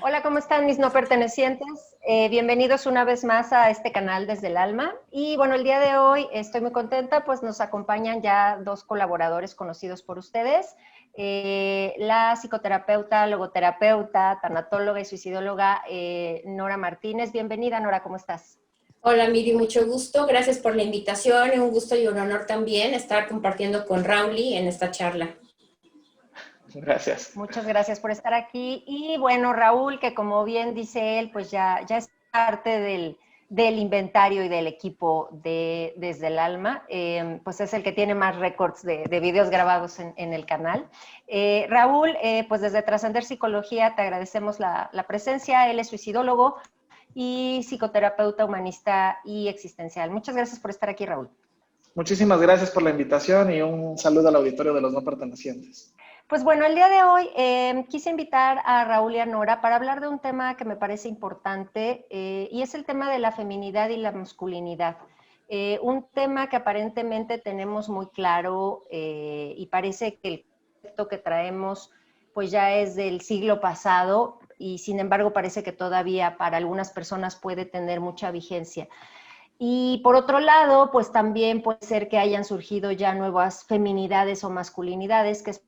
Hola, ¿cómo están mis no pertenecientes? Bienvenidos una vez más a este canal Desde el Alma. Y bueno, el día de hoy estoy muy contenta, pues nos acompañan ya dos colaboradores conocidos por ustedes. La psicoterapeuta, logoterapeuta, tanatóloga y suicidóloga Nora Martínez. Bienvenida, Nora, ¿cómo estás? Hola Miri, mucho gusto. Gracias por la invitación. Es un gusto y un honor también estar compartiendo con Rauli en esta charla. Gracias. Muchas gracias por estar aquí. Y bueno, Raúl, que como bien dice él, pues ya es parte del inventario y del equipo de Desde el Alma, pues es el que tiene más récords de videos grabados en el canal. Raúl, pues desde Trascender Psicología te agradecemos la presencia. Él es suicidólogo y psicoterapeuta humanista y existencial. Muchas gracias por estar aquí, Raúl. Muchísimas gracias por la invitación y un saludo al auditorio de los no pertenecientes. Pues bueno, el día de hoy quise invitar a Raúl y a Nora para hablar de un tema que me parece importante y es el tema de la feminidad y la masculinidad. Un tema que aparentemente tenemos muy claro y parece que el concepto que traemos pues ya es del siglo pasado y sin embargo parece que todavía para algunas personas puede tener mucha vigencia. Y por otro lado, pues también puede ser que hayan surgido ya nuevas feminidades o masculinidades, que es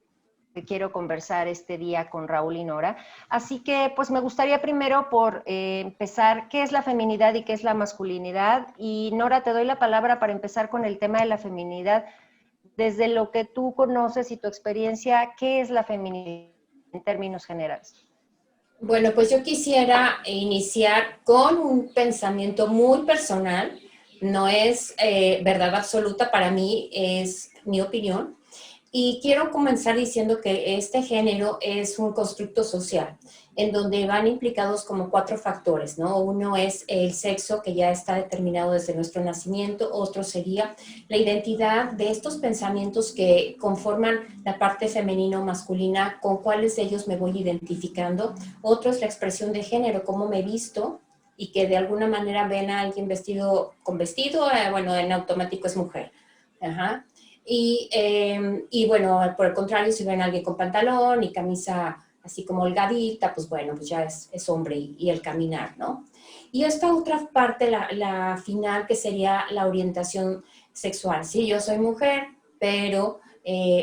que quiero conversar este día con Raúl y Nora. Así que pues me gustaría primero por empezar, ¿qué es la feminidad y qué es la masculinidad? Y Nora, te doy la palabra para empezar con el tema de la feminidad. Desde lo que tú conoces y tu experiencia, ¿qué es la feminidad en términos generales? Bueno, pues yo quisiera iniciar con un pensamiento muy personal. No es verdad absoluta, para mí es mi opinión. Y quiero comenzar diciendo que este género es un constructo social en donde van implicados como 4 factores, ¿no? Uno es el sexo, que ya está determinado desde nuestro nacimiento. Otro sería la identidad de estos pensamientos que conforman la parte femenina o masculina, con cuáles de ellos me voy identificando. Otro es la expresión de género, cómo me visto, y que de alguna manera ven a alguien vestido con vestido, bueno, en automático es mujer. Ajá. Y bueno, por el contrario, si ven a alguien con pantalón y camisa así como holgadita, pues bueno, pues ya es hombre y el caminar, ¿no? Y esta otra parte, la final, que sería la orientación sexual. Sí, yo soy mujer, pero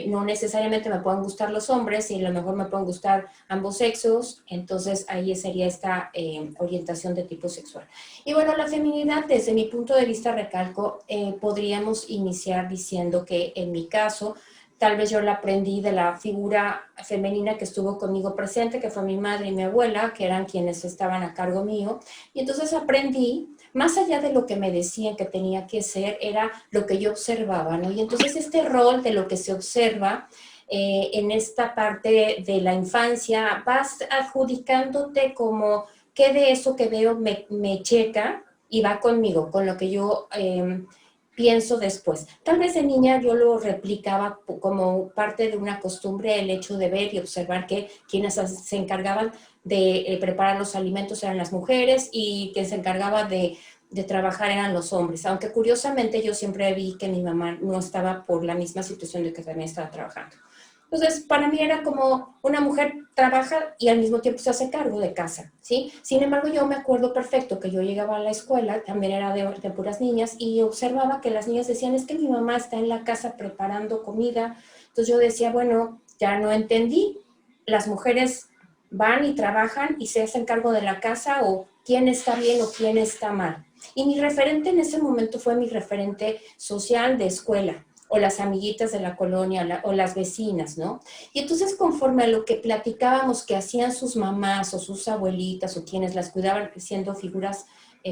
no necesariamente me pueden gustar los hombres y a lo mejor me pueden gustar ambos sexos, entonces ahí sería esta orientación de tipo sexual. Y bueno, la feminidad, desde mi punto de vista, recalco, podríamos iniciar diciendo que en mi caso, tal vez yo la aprendí de la figura femenina que estuvo conmigo presente, que fue mi madre y mi abuela, que eran quienes estaban a cargo mío, y entonces aprendí, más allá de lo que me decían que tenía que ser, era lo que yo observaba, ¿no? Y entonces este rol de lo que se observa en esta parte de la infancia, vas adjudicándote como qué de eso que veo me checa y va conmigo, con lo que yo pienso después. Tal vez de niña yo lo replicaba como parte de una costumbre, el hecho de ver y observar que quienes se encargaban de preparar los alimentos eran las mujeres y quien se encargaba de trabajar eran los hombres, aunque curiosamente yo siempre vi que mi mamá no estaba por la misma situación de que también estaba trabajando. Entonces, para mí era como una mujer trabaja y al mismo tiempo se hace cargo de casa, ¿sí? Sin embargo, yo me acuerdo perfecto que yo llegaba a la escuela, también era de puras niñas, y observaba que las niñas decían, es que mi mamá está en la casa preparando comida. Entonces yo decía, bueno, ya no entendí, las mujeres van y trabajan y se hacen cargo de la casa, o quién está bien o quién está mal. Y mi referente en ese momento fue mi referente social de escuela, o las amiguitas de la colonia, o las vecinas, ¿no? Y entonces, conforme a lo que platicábamos que hacían sus mamás o sus abuelitas o quienes las cuidaban siendo figuras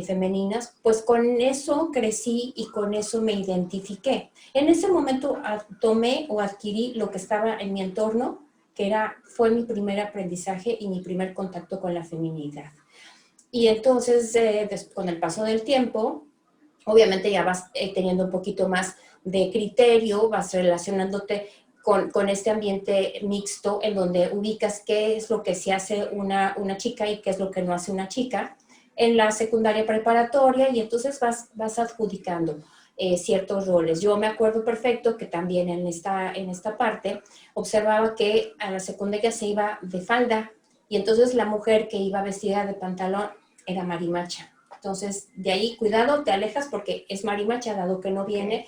femeninas, pues con eso crecí y con eso me identifiqué. En ese momento tomé o adquirí lo que estaba en mi entorno, que fue mi primer aprendizaje y mi primer contacto con la feminidad. Y entonces, con el paso del tiempo, obviamente ya vas teniendo un poquito más de criterio, vas relacionándote con este ambiente mixto en donde ubicas qué es lo que se hace una chica y qué es lo que no hace una chica en la secundaria preparatoria, y entonces vas adjudicando ciertos roles. Yo me acuerdo perfecto que también en esta parte observaba que a la secundaria se iba de falda y entonces la mujer que iba vestida de pantalón era marimacha. Entonces, de ahí, cuidado, te alejas porque es marimacha, dado que no viene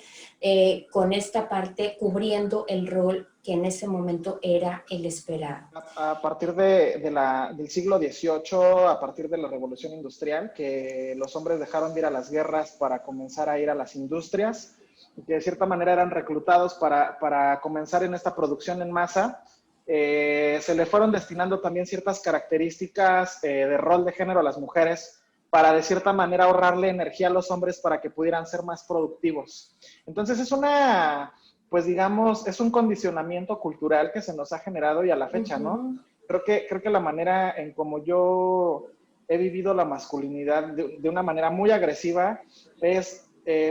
con esta parte cubriendo el rol que en ese momento era el esperado. A partir del siglo XVIII, a partir de la Revolución Industrial, que los hombres dejaron de ir a las guerras para comenzar a ir a las industrias, y que de cierta manera eran reclutados para comenzar en esta producción en masa, se le fueron destinando también ciertas características de rol de género a las mujeres para de cierta manera ahorrarle energía a los hombres para que pudieran ser más productivos. Entonces pues digamos, es un condicionamiento cultural que se nos ha generado y a la fecha, ¿no? Creo que la manera en como yo he vivido la masculinidad de una manera muy agresiva es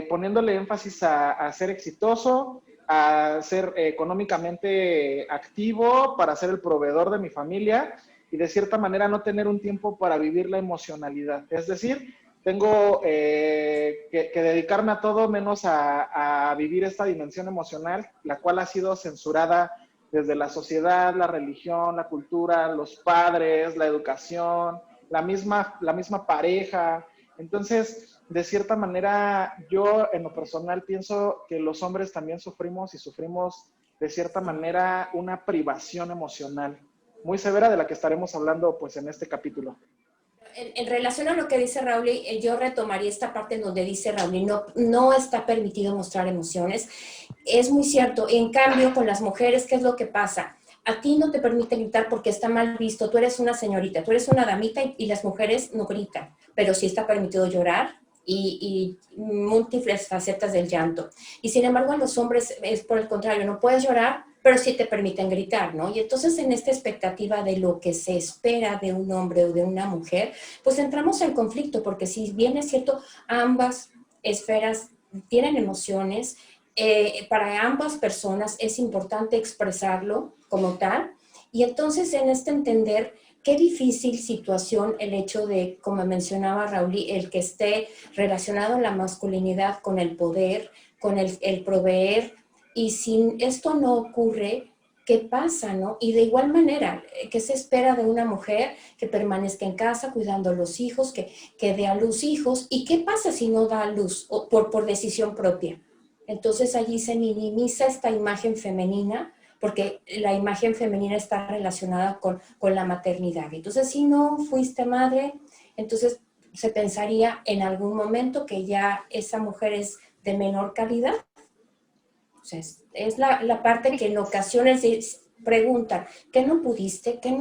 poniéndole énfasis a ser exitoso, a ser económicamente activo, para ser el proveedor de mi familia y de cierta manera no tener un tiempo para vivir la emocionalidad. Es decir, tengo que dedicarme a todo menos a vivir esta dimensión emocional, la cual ha sido censurada desde la sociedad, la religión, la cultura, los padres, la educación, la misma pareja. Entonces, de cierta manera, yo en lo personal pienso que los hombres también sufrimos y sufrimos de cierta manera una privación emocional muy severa de la que estaremos hablando pues en este capítulo. En relación a lo que dice Raúl, yo retomaría esta parte en donde dice Raúl, no está permitido mostrar emociones. Es muy cierto. En cambio, con las mujeres, ¿qué es lo que pasa? A ti no te permiten gritar porque está mal visto. Tú eres una señorita, tú eres una damita y las mujeres no gritan. Pero sí está permitido llorar y múltiples facetas del llanto. Y sin embargo, a los hombres es por el contrario, no puedes llorar, pero sí te permiten gritar, ¿no? Y entonces en esta expectativa de lo que se espera de un hombre o de una mujer, pues entramos en conflicto, porque si bien es cierto, ambas esferas tienen emociones, para ambas personas es importante expresarlo como tal, y entonces en este entender qué difícil situación el hecho de, como mencionaba Raúl, el que esté relacionado a la masculinidad con el poder, con el proveer, y si esto no ocurre, ¿qué pasa, no? Y de igual manera, ¿qué se espera de una mujer que permanezca en casa cuidando a los hijos, que dé a luz hijos? ¿Y qué pasa si no da a luz o por decisión propia? Entonces allí se minimiza esta imagen femenina, porque la imagen femenina está relacionada con la maternidad. Entonces, si no fuiste madre, entonces se pensaría en algún momento que ya esa mujer es de menor calidad. O sea, es la parte que en ocasiones preguntan, ¿qué no pudiste? ¿Qué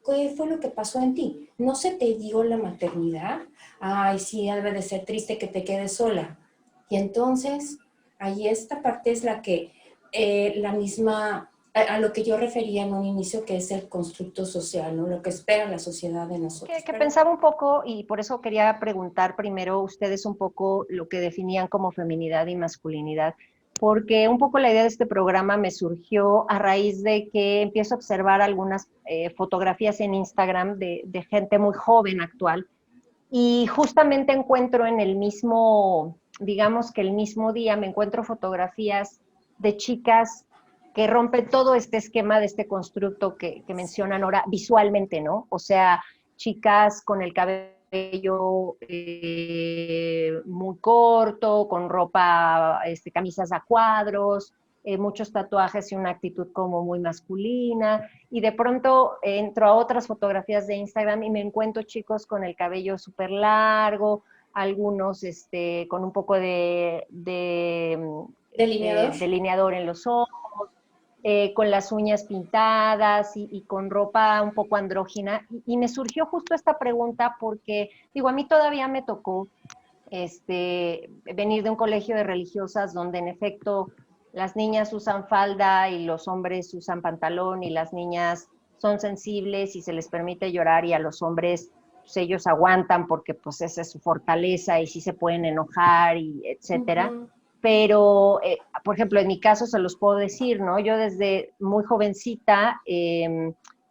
¿qué fue lo que pasó en ti? ¿No se te dio la maternidad? Ay, sí, debe de ser triste que te quedes sola. Y entonces, ahí esta parte es la que, la misma, a lo que yo refería en un inicio, que es el constructo social, ¿no? Lo que espera la sociedad de nosotros. Que pensaba un poco, y por eso quería preguntar primero ustedes un poco lo que definían como feminidad y masculinidad, porque un poco la idea de este programa me surgió a raíz de que empiezo a observar algunas fotografías en Instagram de gente muy joven actual, y justamente encuentro en el mismo, digamos que el mismo día, me encuentro fotografías de chicas que rompen todo este esquema de este constructo que mencionan ahora visualmente, ¿no? O sea, chicas con el cabello muy corto, con ropa, camisas a cuadros, muchos tatuajes y una actitud como muy masculina, y de pronto entro a otras fotografías de Instagram y me encuentro chicos con el cabello súper largo, algunos con un poco de delineador en los ojos, con las uñas pintadas y con ropa un poco andrógina. Y me surgió justo esta pregunta porque, digo, a mí todavía me tocó venir de un colegio de religiosas donde en efecto las niñas usan falda y los hombres usan pantalón, y las niñas son sensibles y se les permite llorar, y a los hombres pues, ellos aguantan porque pues esa es su fortaleza y sí se pueden enojar y etcétera. Pero, por ejemplo, en mi caso se los puedo decir, ¿no? Yo desde muy jovencita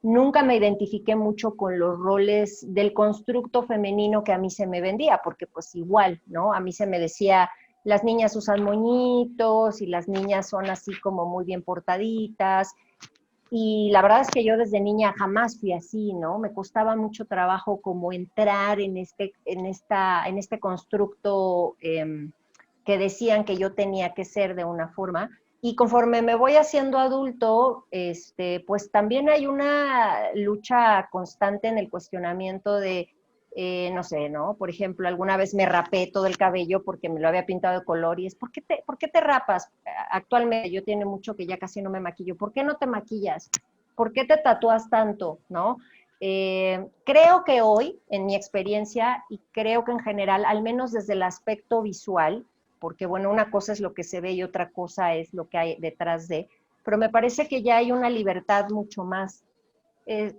nunca me identifiqué mucho con los roles del constructo femenino que a mí se me vendía, porque pues igual, ¿no? A mí se me decía, las niñas usan moñitos y las niñas son así como muy bien portaditas. Y la verdad es que yo desde niña jamás fui así, ¿no? Me costaba mucho trabajo como entrar en este constructo que decían que yo tenía que ser de una forma. Y conforme me voy haciendo adulto, pues también hay una lucha constante en el cuestionamiento de, no sé, ¿no? Por ejemplo, alguna vez me rapé todo el cabello porque me lo había pintado de color y es, ¿por qué te rapas? Actualmente yo tiene mucho que ya casi no me maquillo. ¿Por qué no te maquillas? ¿Por qué te tatúas tanto? ¿No? Creo que hoy, en mi experiencia, y creo que en general, al menos desde el aspecto visual, porque bueno, una cosa es lo que se ve y otra cosa es lo que hay detrás de, pero me parece que ya hay una libertad mucho más,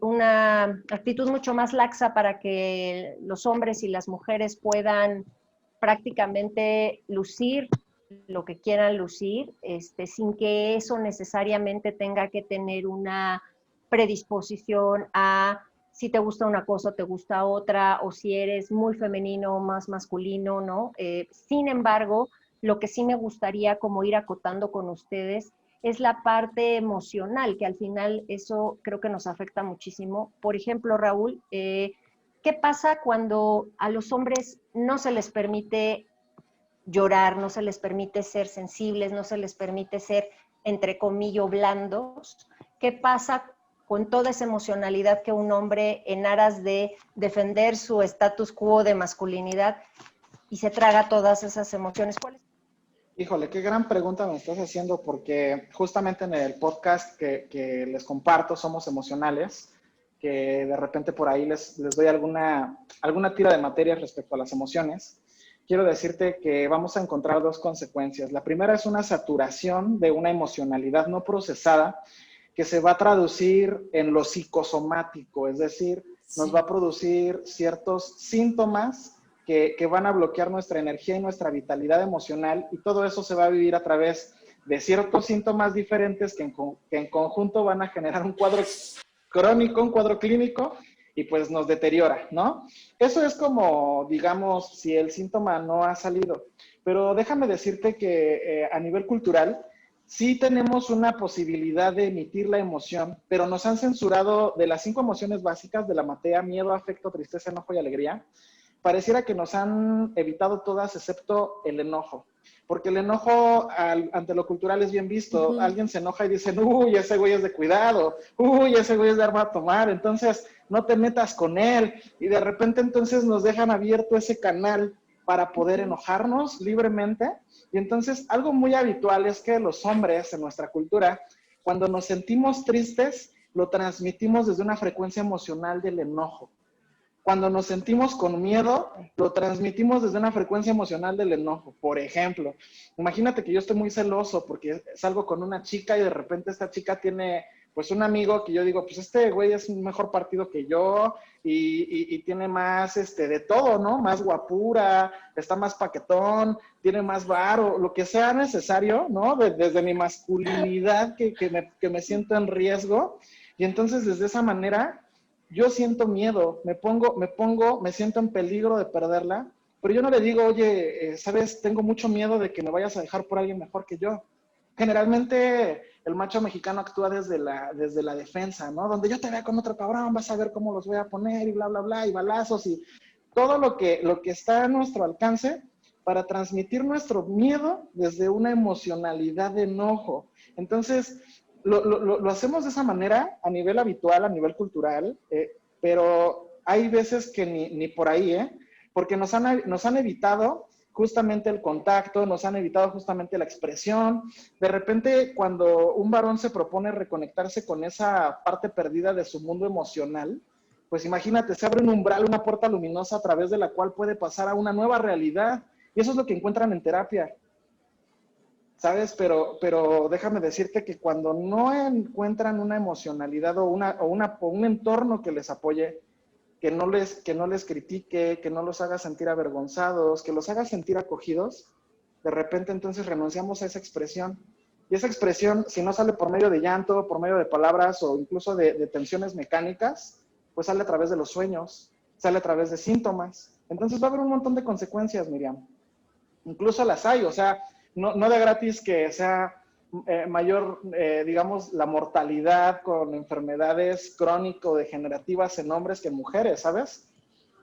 una actitud mucho más laxa para que los hombres y las mujeres puedan prácticamente lucir lo que quieran lucir, sin que eso necesariamente tenga que tener una predisposición a si te gusta una cosa o te gusta otra, o si eres muy femenino o más masculino, ¿no? Sin embargo, lo que sí me gustaría como ir acotando con ustedes es la parte emocional, que al final eso creo que nos afecta muchísimo. Por ejemplo, Raúl, ¿qué pasa cuando a los hombres no se les permite llorar, no se les permite ser sensibles, no se les permite ser, entre comillas, blandos? ¿Qué pasa con toda esa emocionalidad que un hombre, en aras de defender su status quo de masculinidad, y se traga todas esas emociones? ¿Cuál es? Híjole, qué gran pregunta me estás haciendo, porque justamente en el podcast que les comparto, Somos Emocionales, que de repente por ahí les doy alguna tira de materia respecto a las emociones, quiero decirte que vamos a encontrar dos consecuencias. La primera es una saturación de una emocionalidad no procesada que se va a traducir en lo psicosomático, es decir, nos va a producir ciertos síntomas que van a bloquear nuestra energía y nuestra vitalidad emocional, y todo eso se va a vivir a través de ciertos síntomas diferentes que en conjunto van a generar un cuadro crónico, un cuadro clínico, y pues nos deteriora, ¿no? Eso es como, digamos, si el síntoma no ha salido. Pero déjame decirte que a nivel cultural, sí tenemos una posibilidad de emitir la emoción, pero nos han censurado de las 5 emociones básicas de la matea: miedo, afecto, tristeza, enojo y alegría. Pareciera que nos han evitado todas excepto el enojo, porque el enojo ante lo cultural es bien visto. Ujú. Alguien se enoja y dicen, uy, ese güey es de cuidado, uy, ese güey es de arma a tomar, entonces no te metas con él, y de repente entonces nos dejan abierto ese canal para poder enojarnos libremente. Y entonces algo muy habitual es que los hombres en nuestra cultura, cuando nos sentimos tristes, lo transmitimos desde una frecuencia emocional del enojo. Cuando nos sentimos con miedo, lo transmitimos desde una frecuencia emocional del enojo. Por ejemplo, imagínate que yo estoy muy celoso porque salgo con una chica y de repente esta chica tiene pues un amigo que yo digo, pues este güey es un mejor partido que yo y tiene más de todo, ¿no? Más guapura, está más paquetón, tiene más varo, lo que sea necesario, ¿no? Desde mi masculinidad que me siento en riesgo. Y entonces desde esa manera yo siento miedo, me siento en peligro de perderla, pero yo no le digo, oye, sabes, tengo mucho miedo de que me vayas a dejar por alguien mejor que yo. Generalmente el macho mexicano actúa desde la defensa, ¿no? Donde yo te vea con otro cabrón, vas a ver cómo los voy a poner y bla, bla, bla, y balazos y todo lo que está a nuestro alcance para transmitir nuestro miedo desde una emocionalidad de enojo. Entonces, lo hacemos de esa manera a nivel habitual, a nivel cultural, pero hay veces que ni por ahí, porque nos han evitado justamente el contacto, nos han evitado justamente la expresión. De repente, cuando un varón se propone reconectarse con esa parte perdida de su mundo emocional, pues imagínate, se abre un umbral, una puerta luminosa a través de la cual puede pasar a una nueva realidad. Y eso es lo que encuentran en terapia. ¿Sabes? Pero déjame decirte que cuando no encuentran una emocionalidad o un entorno que les apoye, que no les critique, que no los haga sentir avergonzados, que los haga sentir acogidos, de repente entonces renunciamos a esa expresión. Y esa expresión, si no sale por medio de llanto, por medio de palabras o incluso de tensiones mecánicas, pues sale a través de los sueños, sale a través de síntomas. Entonces va a haber un montón de consecuencias, Miriam. Incluso las hay, o sea, no de gratis que sea mayor, digamos, la mortalidad con enfermedades crónico-degenerativas en hombres que en mujeres, ¿sabes?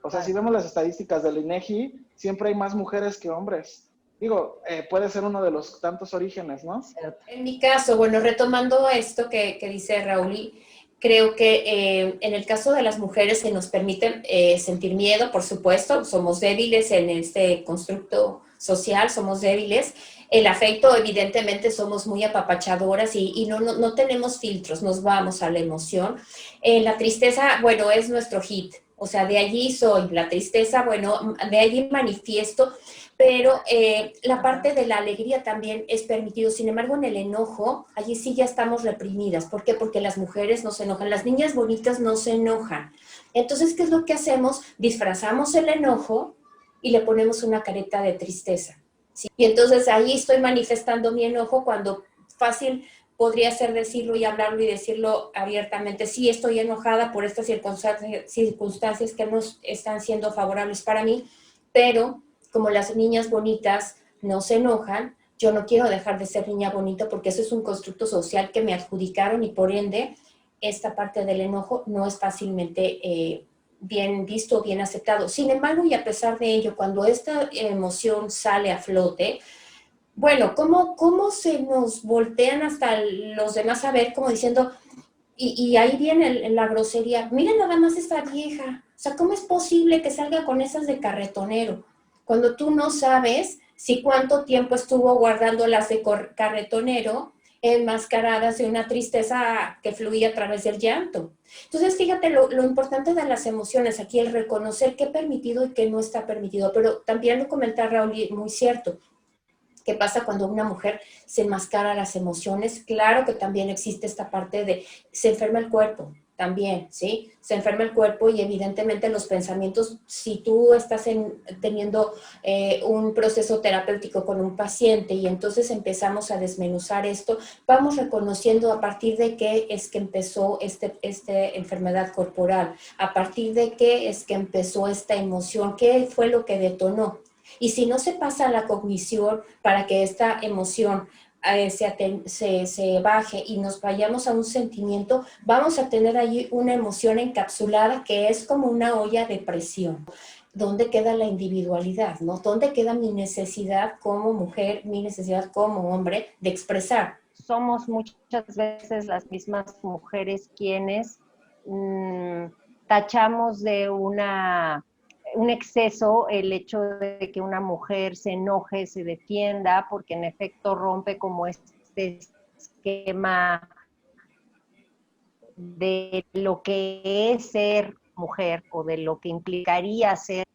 O sea, si vemos las estadísticas del INEGI, siempre hay más mujeres que hombres. Digo, puede ser uno de los tantos orígenes, ¿no? En mi caso, bueno, retomando esto que dice Raúl, creo que en el caso de las mujeres se nos permite sentir miedo, por supuesto, somos débiles en este constructo social, somos débiles. El afecto, evidentemente, somos muy apapachadoras y no tenemos filtros, nos vamos a la emoción. La tristeza, bueno, es nuestro hit, o sea, de allí soy. La tristeza, bueno, de allí manifiesto, pero la parte de la alegría también es permitido. Sin embargo, en el enojo, allí sí ya estamos reprimidas. ¿Por qué? Porque las mujeres no se enojan, las niñas bonitas no se enojan. Entonces, ¿qué es lo que hacemos? Disfrazamos el enojo y le ponemos una careta de tristeza, ¿sí? Y entonces ahí estoy manifestando mi enojo cuando fácil podría ser decirlo y hablarlo y decirlo abiertamente. Sí, estoy enojada por estas circunstancias que no están siendo favorables para mí, pero como las niñas bonitas no se enojan, yo no quiero dejar de ser niña bonita porque eso es un constructo social que me adjudicaron y por ende esta parte del enojo no es fácilmente bien visto o bien aceptado. Sin embargo, y a pesar de ello, cuando esta emoción sale a flote, bueno, ¿cómo se nos voltean hasta los demás a ver como diciendo, y ahí viene la grosería, miren nada más esta vieja, o sea, ¿cómo es posible que salga con esas de carretonero? Cuando tú no sabes si cuánto tiempo estuvo guardando las de carretonero enmascaradas de una tristeza que fluía a través del llanto. Entonces, fíjate lo importante de las emociones aquí, el reconocer qué es permitido y qué no está permitido, pero también lo comenta Raúl, muy cierto. ¿Qué pasa cuando una mujer se enmascara las emociones? Claro que también existe esta parte de se enferma el cuerpo, también, ¿sí? Se enferma el cuerpo y evidentemente los pensamientos, si tú estás teniendo un proceso terapéutico con un paciente y entonces empezamos a desmenuzar esto, vamos reconociendo a partir de qué es que empezó esta enfermedad corporal, a partir de qué es que empezó esta emoción, qué fue lo que detonó. Y si no se pasa a la cognición para que esta emoción se baje y nos vayamos a un sentimiento, vamos a tener allí una emoción encapsulada que es como una olla de presión. ¿Dónde queda la individualidad, no? ¿Dónde queda mi necesidad como mujer, mi necesidad como hombre de expresar? Somos muchas veces las mismas mujeres quienes tachamos de un exceso el hecho de que una mujer se enoje, se defienda, porque en efecto rompe como este esquema de lo que es ser mujer o de lo que implicaría ser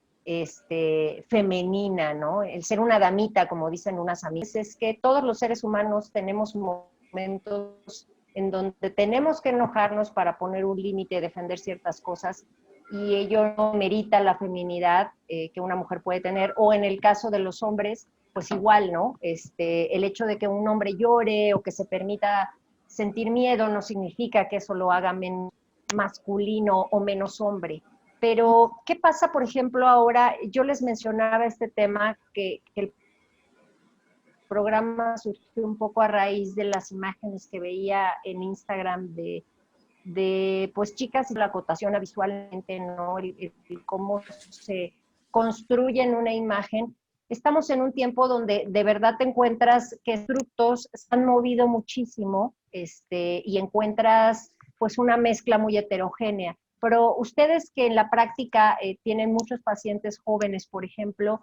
femenina, ¿no? El ser una damita, como dicen unas amigas, es que todos los seres humanos tenemos momentos en donde tenemos que enojarnos para poner un límite, defender ciertas cosas, y ello no merita la feminidad que una mujer puede tener, o en el caso de los hombres, pues igual, ¿no? El hecho de que un hombre llore o que se permita sentir miedo no significa que eso lo haga menos masculino o menos hombre. Pero, ¿qué pasa, por ejemplo, ahora? Yo les mencionaba este tema que el programa surgió un poco a raíz de las imágenes que veía en Instagram de pues chicas y la acotación visualmente, ¿no? El cómo se construye en una imagen. Estamos en un tiempo donde de verdad te encuentras que constructos se han movido muchísimo y encuentras pues una mezcla muy heterogénea. Pero ustedes que en la práctica tienen muchos pacientes jóvenes, por ejemplo,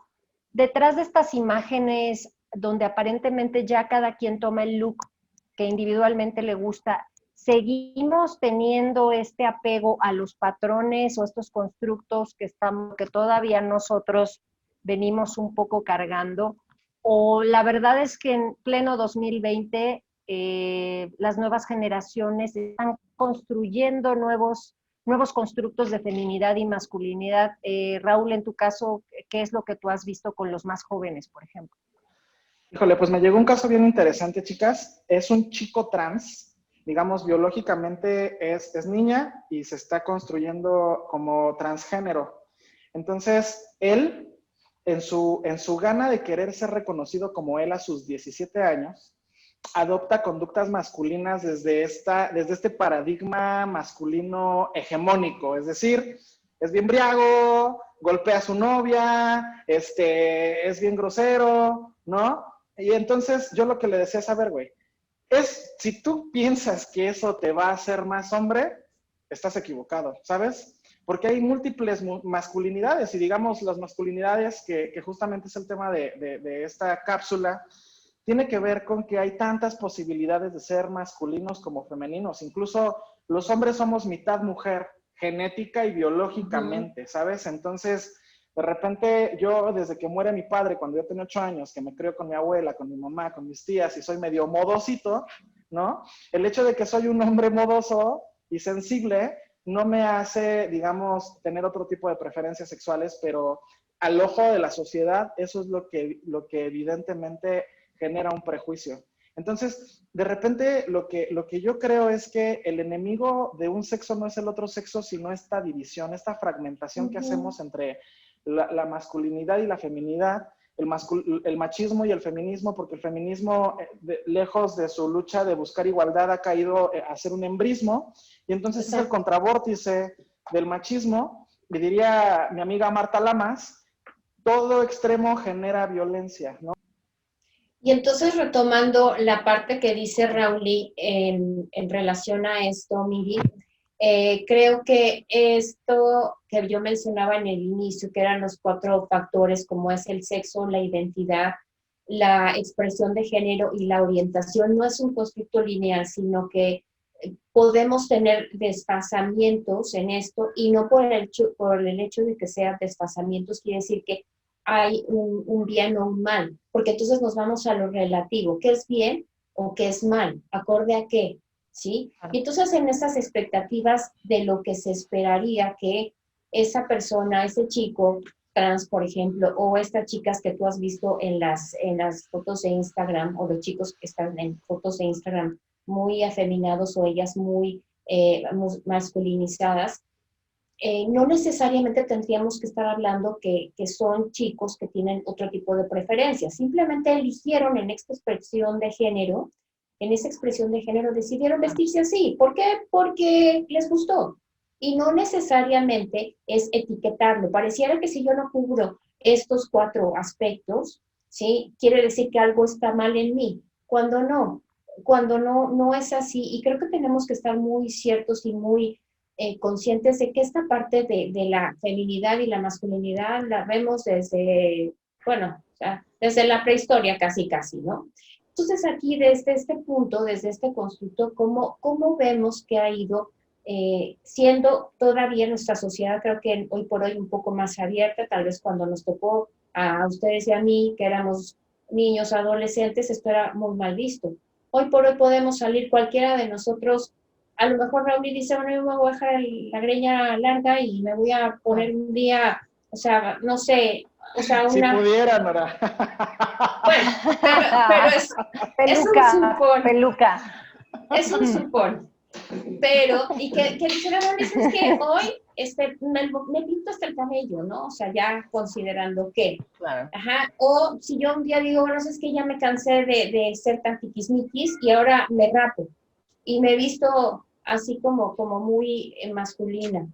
detrás de estas imágenes donde aparentemente ya cada quien toma el look que individualmente le gusta, seguimos teniendo este apego a los patrones o estos constructos que todavía nosotros venimos un poco cargando, o la verdad es que en pleno 2020 las nuevas generaciones están construyendo nuevos constructos de feminidad y masculinidad. Raúl, en tu caso, ¿qué es lo que tú has visto con los más jóvenes, por ejemplo? Híjole, pues me llegó un caso bien interesante, chicas. Es un chico trans, digamos, biológicamente es niña y se está construyendo como transgénero. Entonces, él, en su gana de querer ser reconocido como él a sus 17 años, adopta conductas masculinas desde este paradigma masculino hegemónico, es decir, es bien briago, golpea a su novia, es bien grosero, ¿no? Y entonces yo lo que le decía es, a ver, güey, si tú piensas que eso te va a hacer más hombre, estás equivocado, ¿sabes? Porque hay múltiples masculinidades y digamos las masculinidades que justamente es el tema de esta cápsula, tiene que ver con que hay tantas posibilidades de ser masculinos como femeninos. Incluso los hombres somos mitad mujer, genética y biológicamente, ¿sabes? Entonces, de repente yo, desde que muere mi padre, cuando yo tenía 8 años, que me crió con mi abuela, con mi mamá, con mis tías, y soy medio modosito, ¿no? El hecho de que soy un hombre modoso y sensible no me hace, digamos, tener otro tipo de preferencias sexuales, pero al ojo de la sociedad, eso es lo que evidentemente genera un prejuicio. Entonces, de repente, lo que yo creo es que el enemigo de un sexo no es el otro sexo, sino esta división, esta fragmentación que hacemos entre la masculinidad y la feminidad, el machismo y el feminismo, porque el feminismo, lejos de su lucha de buscar igualdad, ha caído a ser un embrismo, y entonces es el contravórtice del machismo, y diría mi amiga Marta Lamas, todo extremo genera violencia, ¿no? Y entonces, retomando la parte que dice Rauli en relación a esto, Miri, creo que esto que yo mencionaba en el inicio, que eran los 4 factores, como es el sexo, la identidad, la expresión de género y la orientación, no es un constructo lineal, sino que podemos tener desfasamientos en esto, y no por el hecho de que sean desfasamientos, quiere decir que hay un bien o un mal, porque entonces nos vamos a lo relativo, ¿qué es bien o qué es mal? ¿Acorde a qué? ¿Sí? Y entonces en esas expectativas de lo que se esperaría que esa persona, ese chico trans, por ejemplo, o estas chicas que tú has visto en las fotos de Instagram, o los chicos que están en fotos de Instagram muy afeminados, o ellas muy masculinizadas, no necesariamente tendríamos que estar hablando que son chicos que tienen otro tipo de preferencias. Simplemente eligieron en esta expresión de género, decidieron vestirse así. ¿Por qué? Porque les gustó. Y no necesariamente es etiquetarlo. Pareciera que si yo no cubro estos 4 aspectos, ¿sí? Quiere decir que algo está mal en mí. Cuando no es así. Y creo que tenemos que estar muy ciertos y muy conscientes de que esta parte de la feminidad y la masculinidad la vemos desde, bueno, o sea, desde la prehistoria casi, ¿no? Entonces aquí desde este punto, desde este constructo, ¿cómo vemos que ha ido siendo todavía nuestra sociedad, creo que hoy por hoy un poco más abierta? Tal vez cuando nos tocó a ustedes y a mí, que éramos niños, adolescentes, esto era muy mal visto. Hoy por hoy podemos salir cualquiera de nosotros. A lo mejor Raúl dice, bueno, yo me voy a dejar la greña larga y me voy a poner un día, o sea, no sé, o sea, una... Si pudiera, Nora. Bueno, pero peluca. Es un supón. Pero, y que dijera, bueno, es que hoy me pinto hasta el cabello, ¿no? O sea, ya considerando que. Claro. Ajá. O si yo un día digo, bueno, es que ya me cansé de ser tan tiquismiquis y ahora me rapo. Y me he visto así como muy masculina.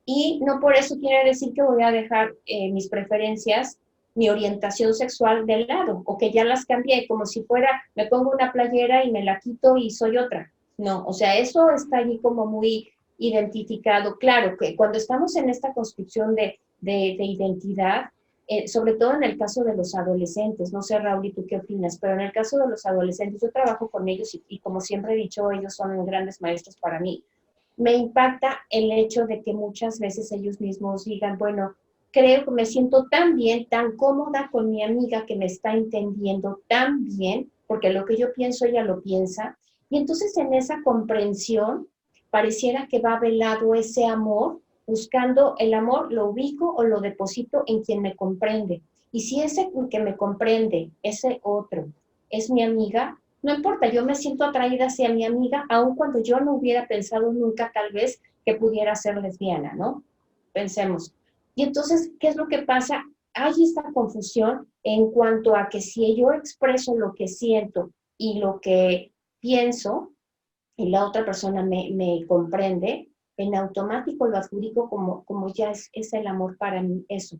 Y no por eso quiere decir que voy a dejar mis preferencias, mi orientación sexual de lado, o que ya las cambié, como si fuera, me pongo una playera y me la quito y soy otra. No, o sea, eso está allí como muy identificado. Claro que cuando estamos en esta construcción de identidad, sobre todo en el caso de los adolescentes, no sé, Raúl, ¿y tú qué opinas? Pero en el caso de los adolescentes, yo trabajo con ellos y como siempre he dicho, ellos son grandes maestros para mí. Me impacta el hecho de que muchas veces ellos mismos digan, bueno, creo que me siento tan bien, tan cómoda con mi amiga que me está entendiendo tan bien, porque lo que yo pienso ella lo piensa, y entonces en esa comprensión pareciera que va velado ese amor, buscando el amor, lo ubico o lo deposito en quien me comprende. Y si ese que me comprende, ese otro, es mi amiga, no importa, yo me siento atraída hacia mi amiga, aun cuando yo no hubiera pensado nunca tal vez que pudiera ser lesbiana, ¿no? Pensemos. Y entonces, ¿qué es lo que pasa? Hay esta confusión en cuanto a que si yo expreso lo que siento y lo que pienso y la otra persona me comprende, en automático lo adjudico como ya es el amor para mí, eso.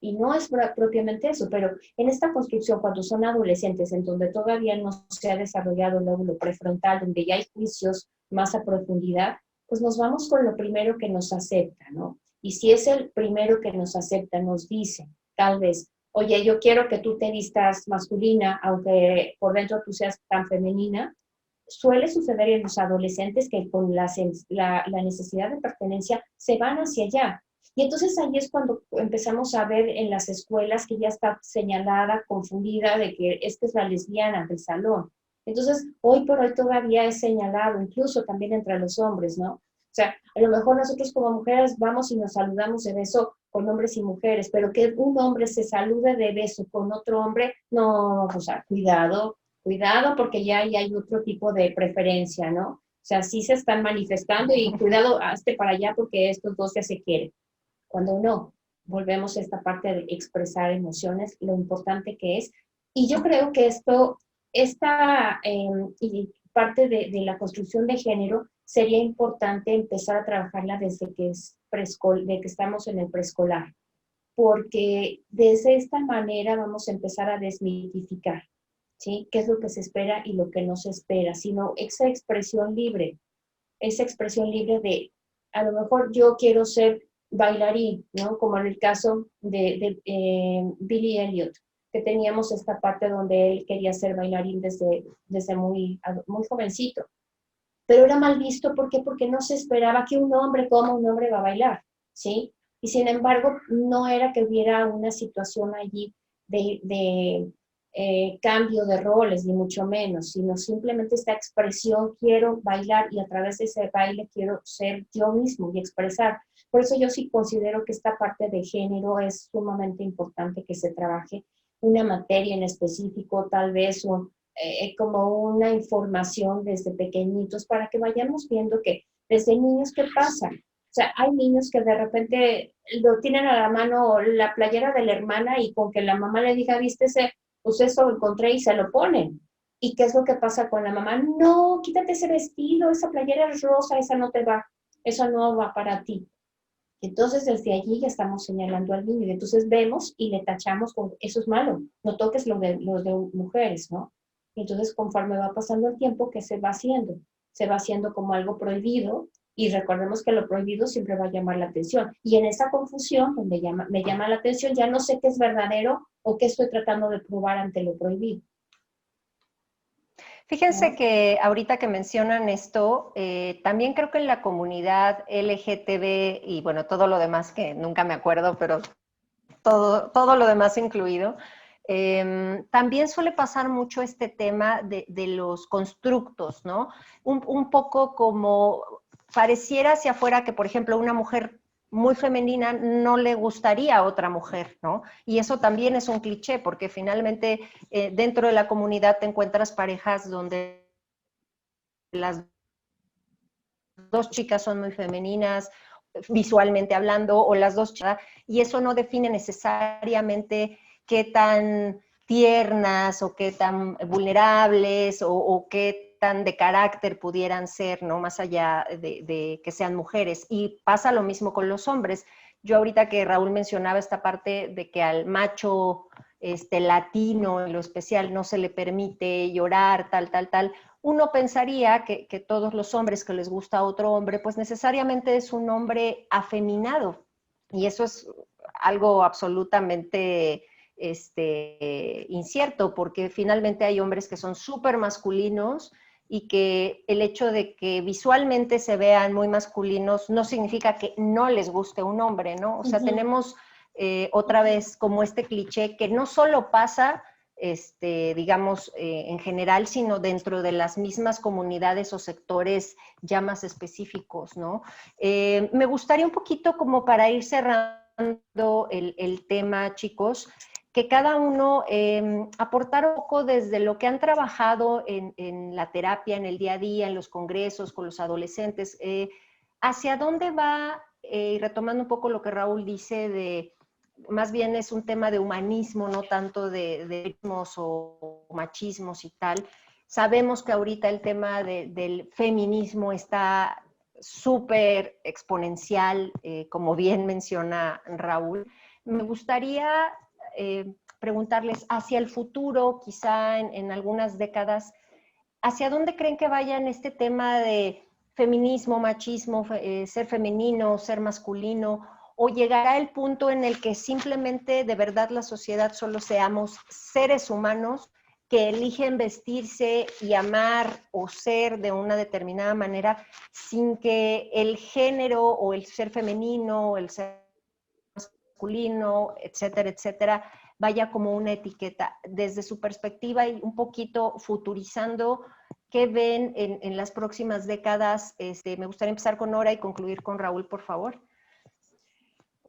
Y no es propiamente eso, pero en esta construcción, cuando son adolescentes, en donde todavía no se ha desarrollado el lóbulo prefrontal, donde ya hay juicios más a profundidad, pues nos vamos con lo primero que nos acepta, ¿no? Y si es el primero que nos acepta, nos dice, tal vez, oye, yo quiero que tú te vistas masculina, aunque por dentro tú seas tan femenina, suele suceder en los adolescentes que con la necesidad de pertenencia se van hacia allá. Y entonces ahí es cuando empezamos a ver en las escuelas que ya está señalada, confundida de que esta es la lesbiana del salón. Entonces, hoy por hoy todavía es señalado, incluso también entre los hombres, ¿no? O sea, a lo mejor nosotros como mujeres vamos y nos saludamos de beso con hombres y mujeres, pero que un hombre se salude de beso con otro hombre, no, o sea, cuidado, cuidado porque ya hay otro tipo de preferencia, ¿no? O sea, sí se están manifestando y cuidado, hazte para allá porque estos dos ya se quieren. Cuando no, volvemos a esta parte de expresar emociones, lo importante que es. Y yo creo que esta parte de la construcción de género sería importante empezar a trabajarla desde que de que estamos en el preescolar, porque desde esta manera vamos a empezar a desmitificar, ¿sí? ¿Qué es lo que se espera y lo que no se espera? Sino esa expresión libre de, a lo mejor yo quiero ser bailarín, ¿no? Como en el caso de Billy Elliot, que teníamos esta parte donde él quería ser bailarín desde muy jovencito. Pero era mal visto, ¿por qué? Porque no se esperaba que un hombre como un hombre va a bailar, ¿sí? Y sin embargo, no era que hubiera una situación allí de cambio de roles, ni mucho menos, sino simplemente esta expresión, quiero bailar y a través de ese baile quiero ser yo mismo y expresar. Por eso yo sí considero que esta parte de género es sumamente importante que se trabaje una materia en específico, tal vez como una información desde pequeñitos para que vayamos viendo que desde niños, ¿qué pasa? O sea, hay niños que de repente lo tienen a la mano la playera de la hermana y con que la mamá le diga, vístese, pues eso lo encontré y se lo ponen. ¿Y qué es lo que pasa con la mamá? No, quítate ese vestido, esa playera es rosa, esa no te va, eso no va para ti. Entonces, desde allí ya estamos señalando al niño. Y entonces vemos y le tachamos con, eso es malo, no toques los de mujeres, ¿no? Y entonces, conforme va pasando el tiempo, ¿qué se va haciendo? Se va haciendo como algo prohibido y recordemos que lo prohibido siempre va a llamar la atención. Y en esa confusión, donde me llama la atención, ya no sé qué es verdadero o qué estoy tratando de probar ante lo prohibido. Fíjense ¿No? que ahorita que mencionan esto, también creo que en la comunidad LGTB y bueno, todo lo demás que nunca me acuerdo, pero todo lo demás incluido, también suele pasar mucho este tema de los constructos, ¿no? Un poco como pareciera hacia afuera que, por ejemplo, una mujer muy femenina no le gustaría a otra mujer, ¿no? Y eso también es un cliché, porque finalmente dentro de la comunidad te encuentras parejas donde las dos chicas son muy femeninas, visualmente hablando, o las dos chicas, y eso no define necesariamente qué tan tiernas o qué tan vulnerables o qué tan de carácter pudieran ser, ¿no? Más allá de que sean mujeres. Y pasa lo mismo con los hombres. Yo ahorita que Raúl mencionaba esta parte de que al macho latino en lo especial no se le permite llorar, tal, uno pensaría que todos los hombres que les gusta a otro hombre, pues necesariamente es un hombre afeminado. Y eso es algo absolutamente incierto, porque finalmente hay hombres que son súper masculinos y que el hecho de que visualmente se vean muy masculinos no significa que no les guste un hombre, ¿no? O sea, tenemos otra vez como este cliché que no solo pasa digamos, en general, sino dentro de las mismas comunidades o sectores ya más específicos, ¿no? Me gustaría un poquito como para ir cerrando el tema, chicos, que cada uno aportara un poco desde lo que han trabajado en la terapia, en el día a día, en los congresos, con los adolescentes, hacia dónde va, y retomando un poco lo que Raúl dice más bien es un tema de humanismo, no tanto de ritmos o machismos y tal. Sabemos que ahorita el tema del feminismo está súper exponencial, como bien menciona Raúl. Me gustaría preguntarles hacia el futuro, quizá en algunas décadas, ¿hacia dónde creen que vaya en este tema de feminismo, machismo, ser femenino, ser masculino? ¿O llegará el punto en el que simplemente de verdad la sociedad solo seamos seres humanos que eligen vestirse y amar o ser de una determinada manera sin que el género o el ser femenino o el ser masculino, etcétera, etcétera, vaya como una etiqueta? Desde su perspectiva y un poquito futurizando, ¿qué ven en las próximas décadas? Me gustaría empezar con Nora y concluir con Raúl, por favor.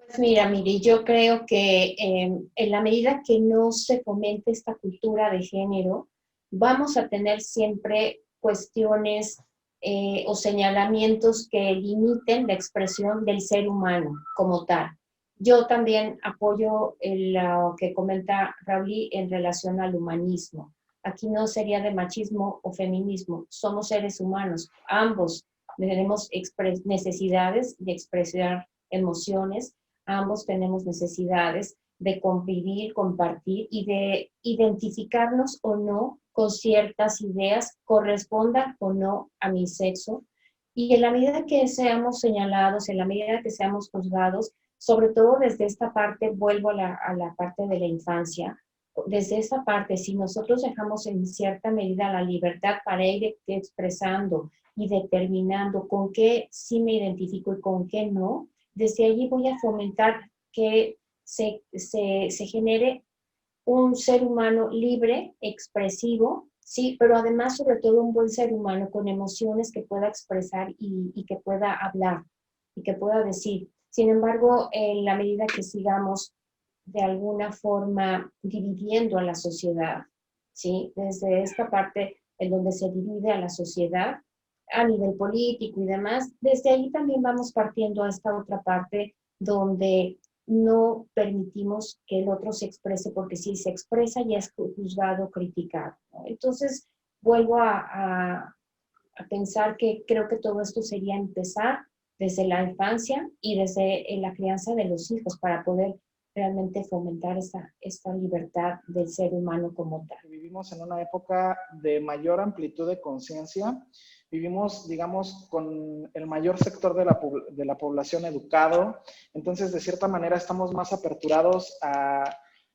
Pues mira, Miri, yo creo que en la medida que no se fomente esta cultura de género, vamos a tener siempre cuestiones o señalamientos que limiten la expresión del ser humano como tal. Yo también apoyo lo que comenta Raúl en relación al humanismo. Aquí no sería de machismo o feminismo, somos seres humanos, ambos tenemos necesidades de expresar emociones, ambos tenemos necesidades de convivir, compartir y de identificarnos o no con ciertas ideas, correspondan o no a mi sexo. Y en la medida que seamos señalados, en la medida que seamos juzgados, sobre todo desde esta parte, vuelvo a la parte de la infancia, desde esa parte, si nosotros dejamos en cierta medida la libertad para ir expresando y determinando con qué sí me identifico y con qué no, desde allí voy a fomentar que se genere un ser humano libre, expresivo, sí, pero además sobre todo un buen ser humano con emociones que pueda expresar y que pueda hablar y que pueda decir. Sin embargo, en la medida que sigamos de alguna forma dividiendo a la sociedad, ¿sí? Desde esta parte en donde se divide a la sociedad a nivel político y demás, desde ahí también vamos partiendo a esta otra parte donde no permitimos que el otro se exprese, porque si se expresa ya es juzgado, criticado, ¿no? Entonces, vuelvo a pensar que creo que todo esto sería empezar desde la infancia y desde la crianza de los hijos para poder realmente fomentar esta libertad del ser humano como tal. Vivimos en una época de mayor amplitud de conciencia. Vivimos, digamos, con el mayor sector de la población educado. Entonces, de cierta manera, estamos más aperturados a,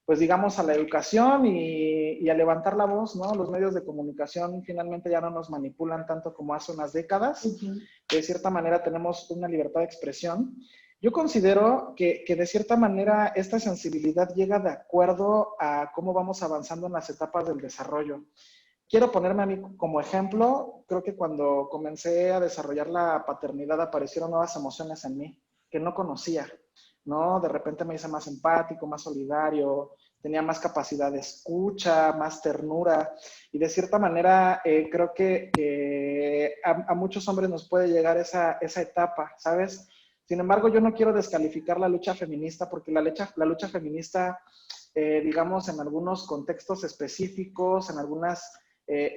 pues, digamos, a la educación y a levantar la voz, ¿no? Los medios de comunicación finalmente ya no nos manipulan tanto como hace unas décadas. De cierta manera, tenemos una libertad de expresión. Yo considero que de cierta manera esta sensibilidad llega de acuerdo a cómo vamos avanzando en las etapas del desarrollo. Quiero ponerme a mí como ejemplo. Creo que cuando comencé a desarrollar la paternidad aparecieron nuevas emociones en mí que no conocía, ¿no? De repente me hice más empático, más solidario, tenía más capacidad de escucha, más ternura, y de cierta manera creo que a muchos hombres nos puede llegar esa etapa, ¿sabes? Sin embargo, yo no quiero descalificar la lucha feminista, porque la lucha feminista, digamos, en algunos contextos específicos, en algunas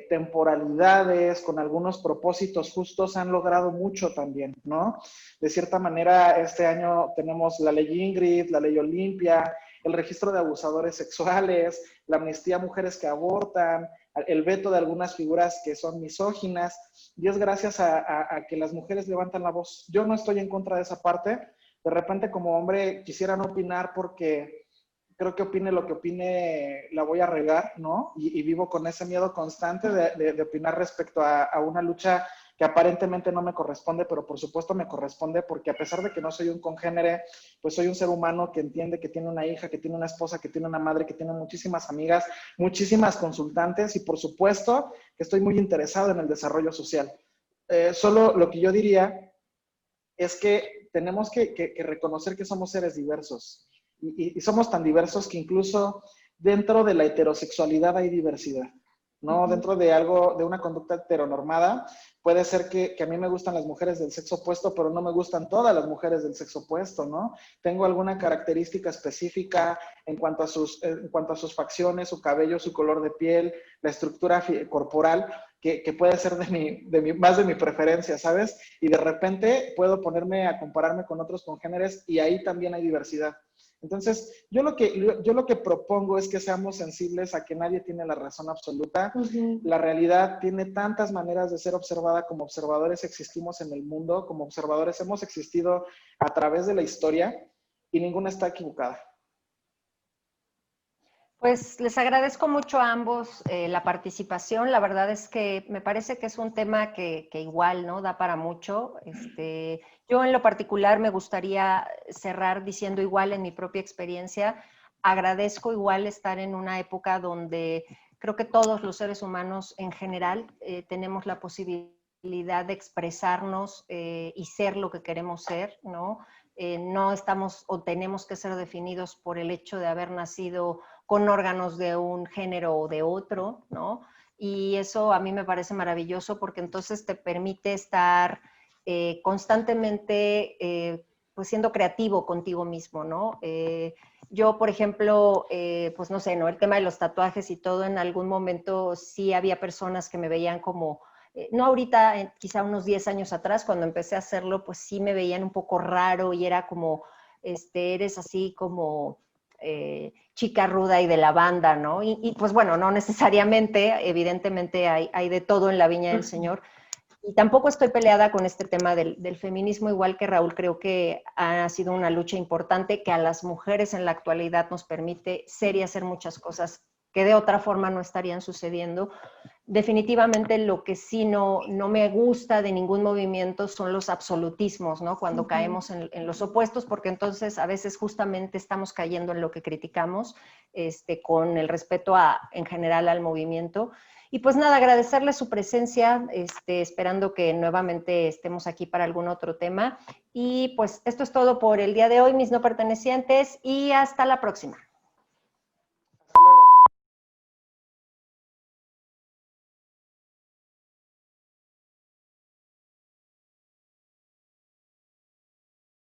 temporalidades, con algunos propósitos justos, han logrado mucho también, ¿no? De cierta manera, este año tenemos la ley Ingrid, la ley Olimpia, el registro de abusadores sexuales, la amnistía a mujeres que abortan, el veto de algunas figuras que son misóginas, y es gracias a que las mujeres levantan la voz. Yo no estoy en contra de esa parte. De repente, como hombre, quisiera no opinar porque creo que opine lo que opine, la voy a regar, ¿no? Y vivo con ese miedo constante de opinar respecto a una lucha que aparentemente no me corresponde, pero por supuesto me corresponde, porque a pesar de que no soy un congénere, pues soy un ser humano que entiende que tiene una hija, que tiene una esposa, que tiene una madre, que tiene muchísimas amigas, muchísimas consultantes, y por supuesto que estoy muy interesado en el desarrollo social. Solo lo que yo diría es que tenemos que reconocer que somos seres diversos, y somos tan diversos que incluso dentro de la heterosexualidad hay diversidad. ¿no? Dentro de algo, de una conducta heteronormada, puede ser que a mí me gustan las mujeres del sexo opuesto, pero no me gustan todas las mujeres del sexo opuesto, ¿no? Tengo alguna característica específica en cuanto a sus facciones, su cabello, su color de piel, la estructura corporal, que puede ser más de mi preferencia, ¿sabes? Y de repente puedo ponerme a compararme con otros congéneres y ahí también hay diversidad. Entonces, yo lo que propongo es que seamos sensibles a que nadie tiene la razón absoluta. La realidad tiene tantas maneras de ser observada. Como observadores existimos en el mundo, como observadores hemos existido a través de la historia y ninguna está equivocada. Pues les agradezco mucho a ambos la participación. La verdad es que me parece que es un tema que igual, ¿no? Da para mucho. Yo en lo particular me gustaría cerrar diciendo igual en mi propia experiencia, agradezco igual estar en una época donde creo que todos los seres humanos en general tenemos la posibilidad de expresarnos y ser lo que queremos ser, ¿no? No estamos o tenemos que ser definidos por el hecho de haber nacido con órganos de un género o de otro, ¿no? Y eso a mí me parece maravilloso porque entonces te permite estar constantemente pues siendo creativo contigo mismo, ¿no? Yo, por ejemplo, pues no sé, ¿no? El tema de los tatuajes y todo, en algún momento sí había personas que me veían como, no ahorita, quizá unos 10 años atrás, cuando empecé a hacerlo, pues sí me veían un poco raro y era como, eres así como chica ruda y de la banda, ¿no? Y pues bueno, no necesariamente, evidentemente hay de todo en la viña del Señor. Y tampoco estoy peleada con este tema del feminismo, igual que Raúl, creo que ha sido una lucha importante que a las mujeres en la actualidad nos permite ser y hacer muchas cosas que de otra forma no estarían sucediendo. Definitivamente lo que sí no me gusta de ningún movimiento son los absolutismos, ¿no? Cuando caemos en los opuestos, porque entonces a veces justamente estamos cayendo en lo que criticamos, con el respeto en general al movimiento. Y pues nada, agradecerle su presencia, esperando que nuevamente estemos aquí para algún otro tema. Y pues esto es todo por el día de hoy, mis no pertenecientes, y hasta la próxima.